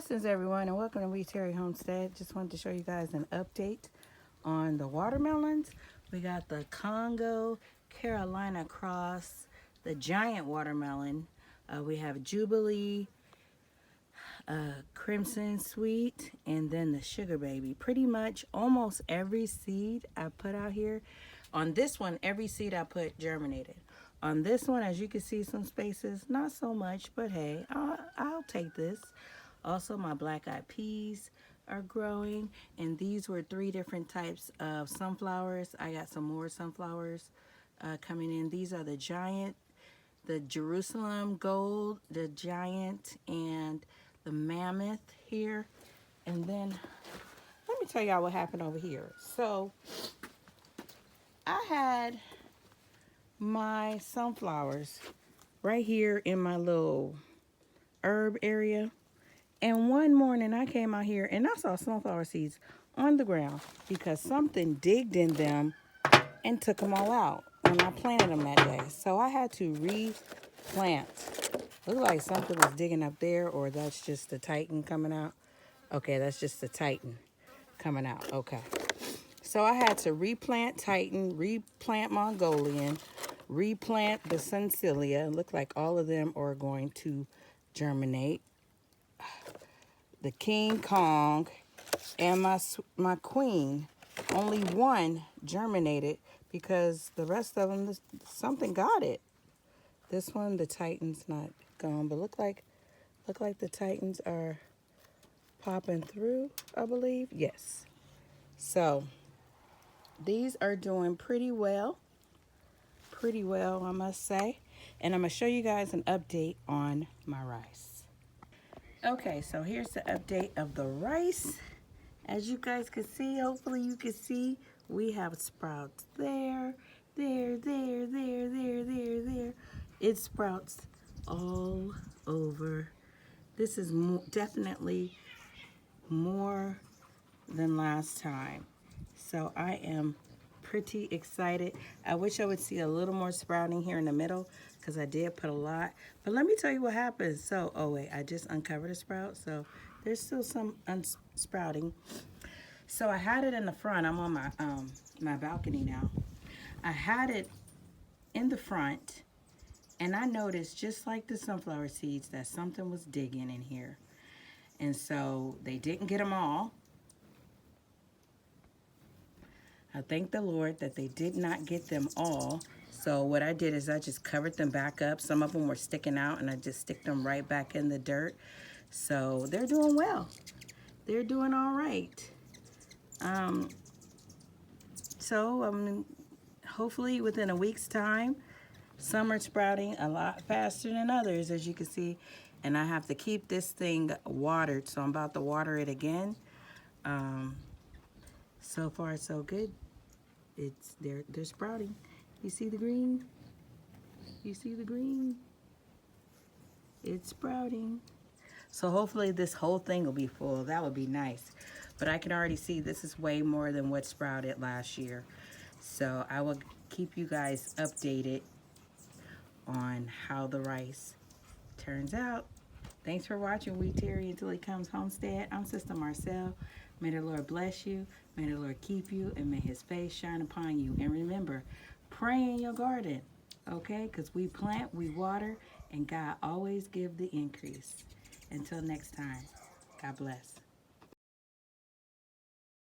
Blessings, everyone, and welcome to Tarry Homestead. Just wanted to show you guys an update on the watermelons. We got the Congo, Carolina Cross, the giant watermelon. We have Jubilee, Crimson Sweet, and then the Sugar Baby. Pretty much almost every seed I put out here. On this one, every seed I put germinated. On this one, as you can see, some spaces, not so much, but hey, I'll take this. Also, my black-eyed peas are growing, and these were 3 different types of sunflowers. I got some more sunflowers coming in. These are the giant, the Jerusalem gold, the giant, and the mammoth here. And then let me tell y'all what happened over here. So I had my sunflowers right here in my little herb area. And one morning I came out here and I saw sunflower seeds on the ground because something digged in them and took them all out when I planted them that day. So I had to replant. Looked like something was digging up there, or that's just the Titan coming out. Okay, that's just the Titan coming out. Okay. So I had to replant Titan, replant Mongolian, replant the Sensilia. It looked like all of them are going to germinate. The King Kong and my queen, only one germinated because the rest of them, something got it. This one, the Titan's not gone, but look like the Titans are popping through, I believe. Yes. So these are doing pretty well, I must say. And I'm gonna show you guys an update on my rice. Okay, so here's the update of the rice. As you guys can see, hopefully you can see, we have sprouts there. It sprouts all over. This is definitely more than last time. So I am pretty excited. I wish I would see a little more sprouting here in the middle because I did put a lot. But let me tell you what happens. So, oh wait, I just uncovered a sprout. So there's still some sprouting. So I had it in the front. I'm on my balcony now. I had it in the front, and I noticed, just like the sunflower seeds, that something was digging in here. And so they didn't get them all. I thank the Lord that they did not get them all. So what I did is I just covered them back up. Some of them were sticking out, and I just stick them right back in the dirt. So they're doing well. They're doing all right. Hopefully within a week's time, some are sprouting a lot faster than others, as you can see. And I have to keep this thing watered, so I'm about to water it again. So far, so good. They're sprouting. You see the green? You see the green? It's sprouting. So hopefully this whole thing will be full. That would be nice. But I can already see this is way more than what sprouted last year. So I will keep you guys updated on how the rice turns out. Thanks for watching We Tarry Until He Comes Homestead. I'm Sister Marcel. May the Lord bless you. May the Lord keep you. And may His face shine upon you. And remember, pray in your garden. Okay? Because we plant, we water, and God always give the increase. Until next time, God bless.